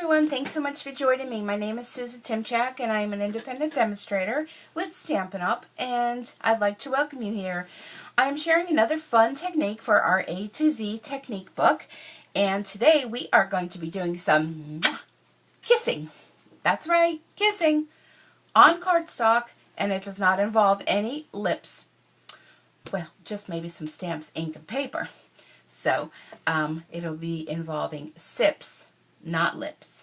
everyone, thanks so much for joining me. My name is Susan Timchak and I am an independent demonstrator with Stampin' Up! And I'd like to welcome you here. I am sharing another fun technique for our A to Z technique book, and today we are going to be doing some kissing. That's right, kissing on cardstock, and it does not involve any lips. Well, just maybe some stamps, ink, and paper. So it'll be involving sips, not lips.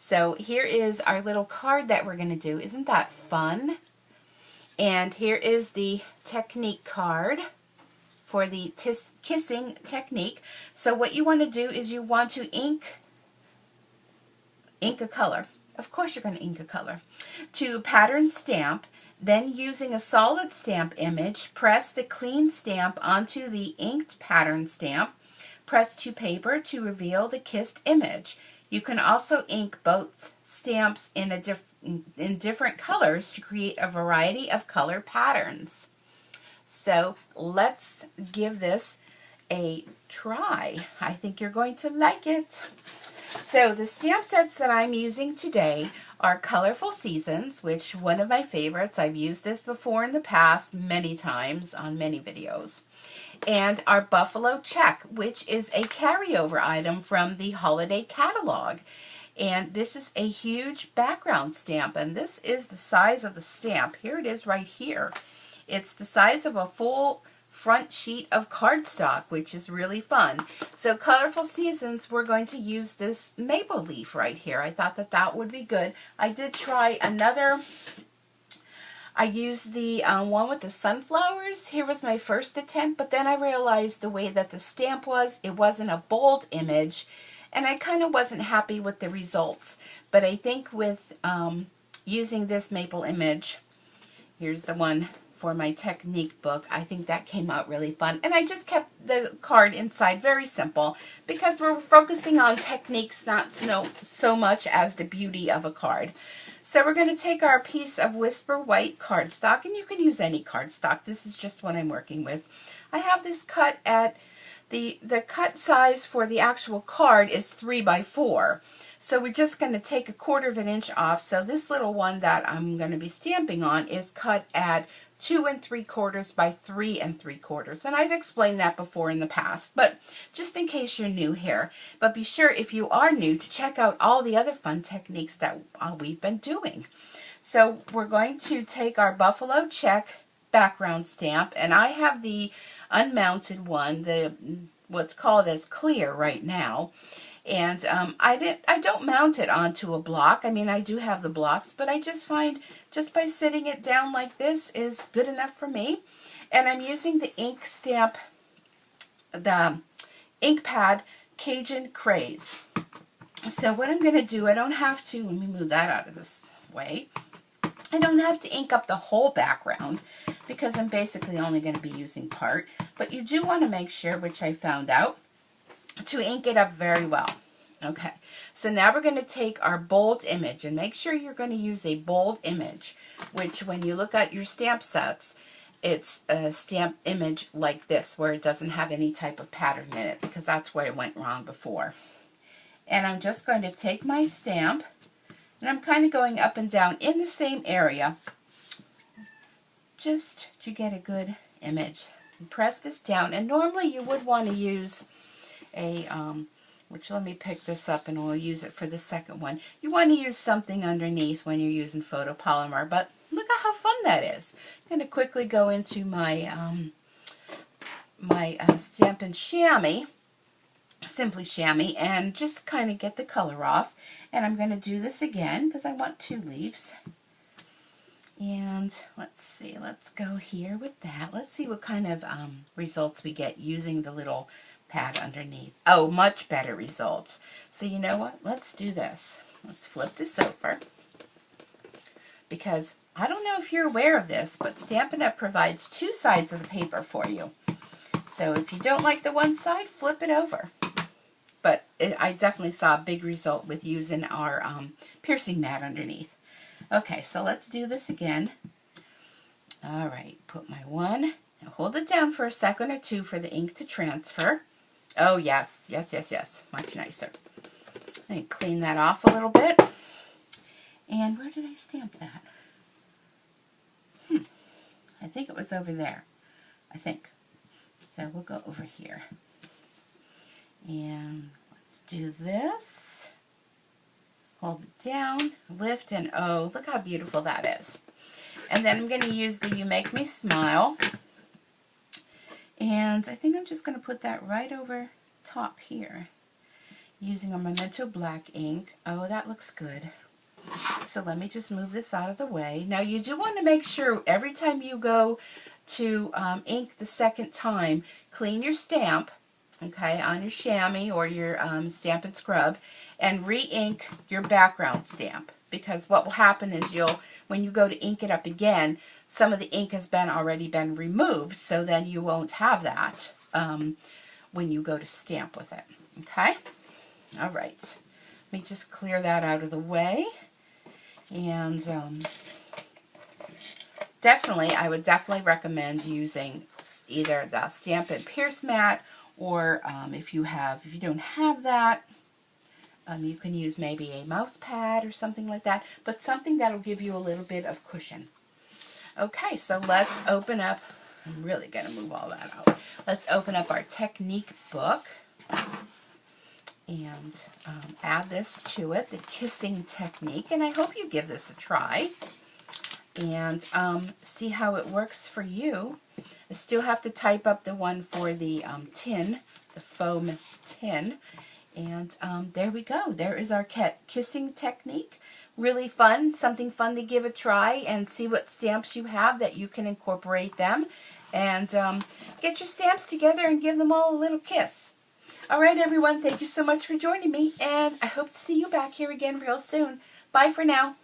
So here is our little card that we're going to do. Isn't that fun? And here is the technique card for the kissing technique. So what you want to do is you want to ink a color. Of course you're going to ink a color. To pattern stamp, then using a solid stamp image, press the clean stamp onto the inked pattern stamp. Press to paper to reveal the kissed image. You can also ink both stamps in different colors to create a variety of color patterns. So let's give this a try. I think you're going to like it. So the stamp sets that I'm using today are Colorful Seasons, which one of my favorites. I've used this before in the past many times on many videos. And our Buffalo Check, which is a carryover item from the holiday catalog. And this is a huge background stamp, and this is the size of the stamp. Here it is right here. It's the size of a full front sheet of cardstock, which is really fun. So Colorful Seasons, we're going to use this maple leaf right here. I thought that that would be good. I did try another. I used the one with the sunflowers. Here was my first attempt, but then I realized the way that the stamp was, it wasn't a bold image, and I kind of wasn't happy with the results. But I think with using this maple image, here's the one for my technique book, I think that came out really fun. And I just kept the card inside very simple because we're focusing on techniques, not so much as the beauty of a card. So we're going to take our piece of Whisper White cardstock, and you can use any cardstock. This is just what I'm working with. I have this cut at the cut size for the actual card is 3 by 4. So we're just going to take 1/4 inch off. So this little one that I'm going to be stamping on is cut at 2 3/4 by 3 3/4, and I've explained that before in the past, but just in case you're new here. But be sure, if you are new, to check out all the other fun techniques that we've been doing. So we're going to take our Buffalo Check background stamp, and I have the unmounted one, the what's called as clear right now. And I don't mount it onto a block. I mean, I do have the blocks, but I just find just by sitting it down like this is good enough for me. And I'm using the ink stamp, the ink pad Cajun Craze. So what I'm going to do, I don't have to, let me move that out of this way. I don't have to ink up the whole background because I'm basically only going to be using part. But you do want to make sure, which I found out, to ink it up very well. Okay, so now we're going to take our bold image, and make sure you're going to use a bold image, which when you look at your stamp sets, it's a stamp image like this, where it doesn't have any type of pattern in it, because that's where it went wrong before. And I'm just going to take my stamp, and I'm kind of going up and down in the same area, just to get a good image. And press this down, and normally you would want to use a, which let me pick this up and we'll use it for the second one. You want to use something underneath when you're using photopolymer, but look at how fun that is. I'm going to quickly go into my Stampin' Chamois, Simply Chamois, and just kind of get the color off. And I'm going to do this again because I want 2 leaves. And let's see, let's go here with that. Let's see what kind of results we get using the little pad underneath. Oh, much better results. So you know what? Let's do this. Let's flip this over. Because I don't know if you're aware of this, but Stampin' Up! Provides 2 sides of the paper for you. So if you don't like the one side, flip it over. But I definitely saw a big result with using our piercing mat underneath. Okay, so let's do this again. All right, put my one. Now hold it down for a second or two for the ink to transfer. Oh, yes, yes, yes, yes. Much nicer. Let me clean that off a little bit. And where did I stamp that? I think it was over there. I think. So we'll go over here. And let's do this. Hold it down, lift, and oh, look how beautiful that is. And then I'm going to use the You Make Me Smile. And I think I'm just going to put that right over top here using a Memento Black ink. Oh, that looks good. So let me just move this out of the way. Now you do want to make sure every time you go to ink the second time, clean your stamp, okay, on your chamois or your Stampin' Scrub, and re-ink your background stamp. Because what will happen is when you go to ink it up again, some of the ink has already been removed, so then you won't have that when you go to stamp with it. Okay? All right. Let me just clear that out of the way. And I would definitely recommend using either the Stampin' Pierce Mat, or if you don't have that, you can use maybe a mouse pad or something like that, but something that'll give you a little bit of cushion. Okay, so let's open up. I'm really going to move all that out. Let's open up our technique book and add this to it, the kissing technique, and I hope you give this a try and see how it works for you. I still have to type up the one for the tin, the foam tin, and there we go. There is our kissing technique. Really fun, something fun to give a try and see what stamps you have that you can incorporate them, and get your stamps together and give them all a little kiss. All right, everyone, thank you so much for joining me, and I hope to see you back here again real soon. Bye for now.